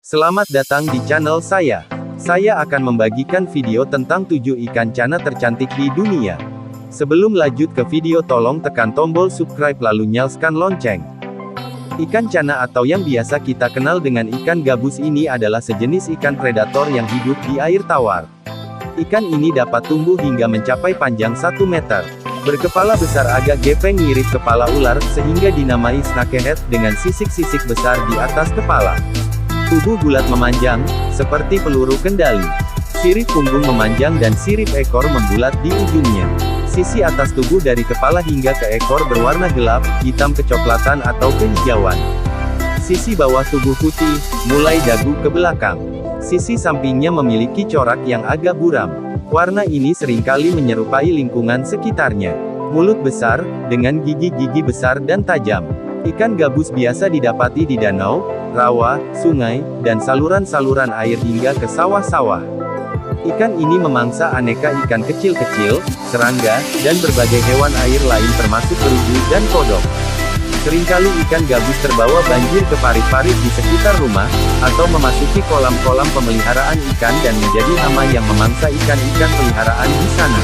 Selamat datang di channel saya. Saya akan membagikan video tentang 7 ikan cana tercantik di dunia. Sebelum lanjut ke video, tolong tekan tombol subscribe lalu nyalakan lonceng. Ikan cana atau yang biasa kita kenal dengan ikan gabus ini adalah sejenis ikan predator yang hidup di air tawar. Ikan ini dapat tumbuh hingga mencapai panjang 1 meter. Berkepala besar agak gepeng mirip kepala ular, sehingga dinamai snakehead dengan sisik-sisik besar di atas kepala. Tubuh bulat memanjang, seperti peluru kendali. Sirip punggung memanjang dan sirip ekor membulat di ujungnya. Sisi atas tubuh dari kepala hingga ke ekor berwarna gelap, hitam kecoklatan atau kehijauan. Sisi bawah tubuh putih, mulai dagu ke belakang. Sisi sampingnya memiliki corak yang agak buram. Warna ini seringkali menyerupai lingkungan sekitarnya. Mulut besar, dengan gigi-gigi besar dan tajam. Ikan gabus biasa didapati di danau, rawa, sungai, dan saluran-saluran air hingga ke sawah-sawah. Ikan ini memangsa aneka ikan kecil-kecil, serangga, dan berbagai hewan air lain termasuk berudu dan kodok. Seringkali ikan gabus terbawa banjir ke parit-parit di sekitar rumah, atau memasuki kolam-kolam pemeliharaan ikan dan menjadi hama yang memangsa ikan-ikan peliharaan di sana.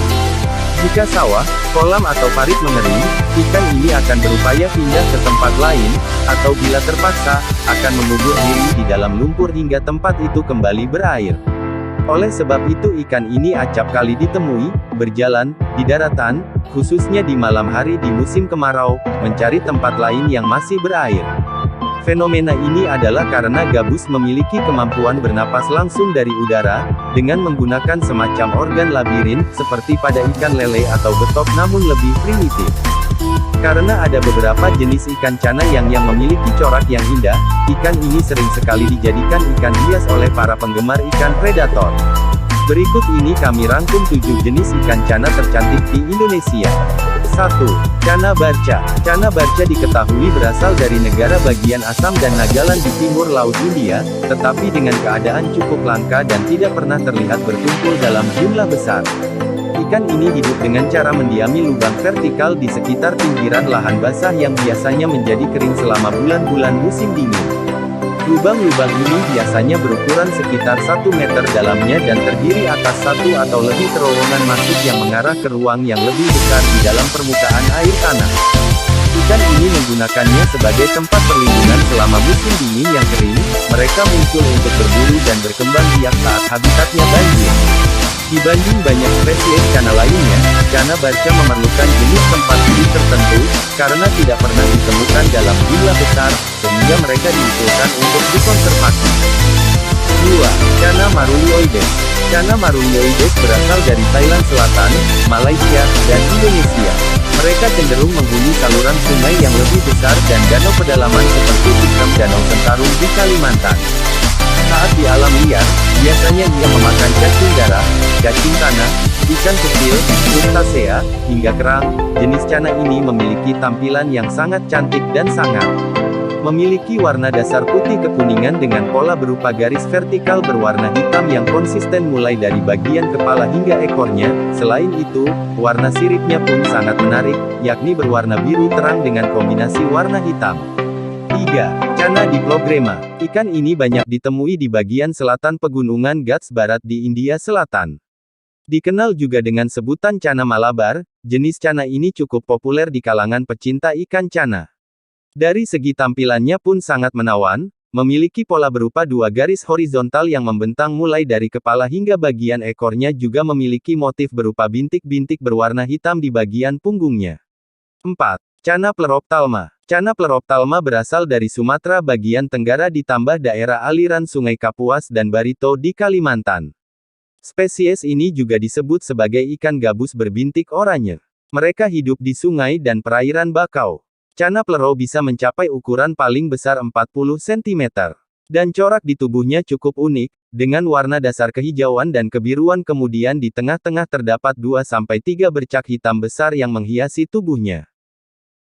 Jika sawah, kolam atau parit mengering, ikan ini akan berupaya pindah ke tempat lain, atau bila terpaksa, akan mengubur diri di dalam lumpur hingga tempat itu kembali berair. Oleh sebab itu ikan ini acap kali ditemui, berjalan, di daratan, khususnya di malam hari di musim kemarau, mencari tempat lain yang masih berair. Fenomena ini adalah karena gabus memiliki kemampuan bernapas langsung dari udara, dengan menggunakan semacam organ labirin, seperti pada ikan lele atau betok namun lebih primitif. Karena ada beberapa jenis ikan cana yang memiliki corak yang indah, ikan ini sering sekali dijadikan ikan hias oleh para penggemar ikan predator. Berikut ini kami rangkum 7 jenis ikan cana tercantik di Indonesia. 1. Cana barca. Cana barca diketahui berasal dari negara bagian Assam dan Nagaland di timur Laut India, tetapi dengan keadaan cukup langka dan tidak pernah terlihat berkumpul dalam jumlah besar. Ikan ini hidup dengan cara mendiami lubang vertikal di sekitar pinggiran lahan basah yang biasanya menjadi kering selama bulan-bulan musim dingin. Lubang-lubang ini biasanya berukuran sekitar 1 meter dalamnya dan terdiri atas 1 atau lebih terowongan masuk yang mengarah ke ruang yang lebih besar di dalam permukaan air tanah. Ikan ini menggunakannya sebagai tempat perlindungan selama musim dingin yang kering. Mereka muncul untuk berburu dan berkembang biak saat habitatnya banjir. Dibanding banyak spesies cana lainnya, cana barca memerlukan jenis tempat hidup tertentu, karena tidak pernah ditemukan dalam jumlah besar, sehingga mereka diusulkan untuk dikonservasi. 2. Cana marulioides. Cana marulioides berasal dari Thailand Selatan, Malaysia, dan Indonesia. Mereka cenderung menghuni saluran sungai yang lebih besar dan danau pedalaman seperti sistem Danau Sentarum di Kalimantan. Saat di alam liar, biasanya ia memakan cacing darah, cacing tanah, ikan kecil, crustacea, hingga kerang. Jenis cana ini memiliki tampilan yang sangat cantik dan sangar. Memiliki warna dasar putih kekuningan dengan pola berupa garis vertikal berwarna hitam yang konsisten mulai dari bagian kepala hingga ekornya. Selain itu, warna siripnya pun sangat menarik, yakni berwarna biru terang dengan kombinasi warna hitam. 3. Cana diplogrema. Ikan ini banyak ditemui di bagian selatan pegunungan Ghats Barat di India Selatan. Dikenal juga dengan sebutan cana Malabar, jenis cana ini cukup populer di kalangan pecinta ikan cana. Dari segi tampilannya pun sangat menawan, memiliki pola berupa 2 garis horizontal yang membentang mulai dari kepala hingga bagian ekornya, juga memiliki motif berupa bintik-bintik berwarna hitam di bagian punggungnya. 4. Cana Plerophthalma. Cana Plerophthalma berasal dari Sumatera bagian tenggara ditambah daerah aliran Sungai Kapuas dan Barito di Kalimantan. Spesies ini juga disebut sebagai ikan gabus berbintik oranye. Mereka hidup di sungai dan perairan bakau. Cana plero bisa mencapai ukuran paling besar 40 cm. Dan corak di tubuhnya cukup unik, dengan warna dasar kehijauan dan kebiruan, kemudian di tengah-tengah terdapat 2-3 bercak hitam besar yang menghiasi tubuhnya.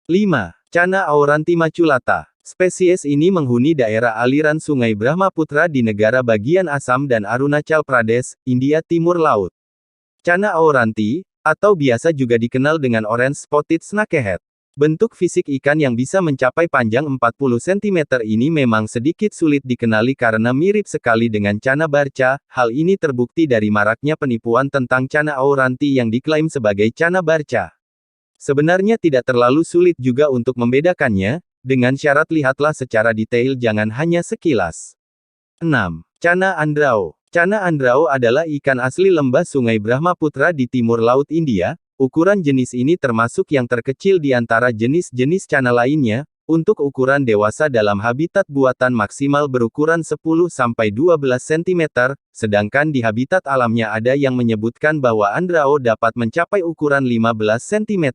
5. Cana auranti maculata. Spesies ini menghuni daerah aliran Sungai Brahmaputra di negara bagian Assam dan Arunachal Pradesh, India Timur Laut. Cana auranti, atau biasa juga dikenal dengan orange spotted snakehead, Bentuk fisik ikan yang bisa mencapai panjang 40 cm ini memang sedikit sulit dikenali karena mirip sekali dengan cana barca. Hal ini terbukti dari maraknya penipuan tentang cana auranti yang diklaim sebagai cana barca. Sebenarnya tidak terlalu sulit juga untuk membedakannya, dengan syarat lihatlah secara detail jangan hanya sekilas. 6. Cana andrao. Cana andrao adalah ikan asli lembah Sungai Brahmaputra di timur Laut India. Ukuran jenis ini termasuk yang terkecil di antara jenis-jenis cana lainnya. Untuk ukuran dewasa dalam habitat buatan maksimal berukuran 10-12 cm, sedangkan di habitat alamnya ada yang menyebutkan bahwa andrao dapat mencapai ukuran 15 cm.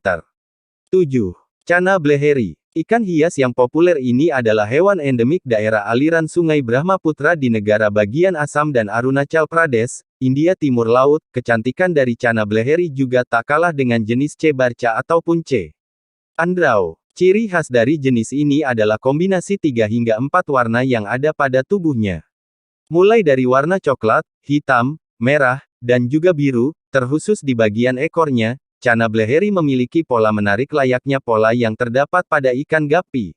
7. Cana bleheri. Ikan hias yang populer ini adalah hewan endemik daerah aliran Sungai Brahmaputra di negara bagian Assam dan Arunachal Pradesh, India Timur Laut. Kecantikan dari cana bleheri juga tak kalah dengan jenis C. barca ataupun C. andrao. Ciri khas dari jenis ini adalah kombinasi 3 hingga 4 warna yang ada pada tubuhnya. Mulai dari warna coklat, hitam, merah, dan juga biru, terkhusus di bagian ekornya. Cana bleheri memiliki pola menarik layaknya pola yang terdapat pada ikan gapi.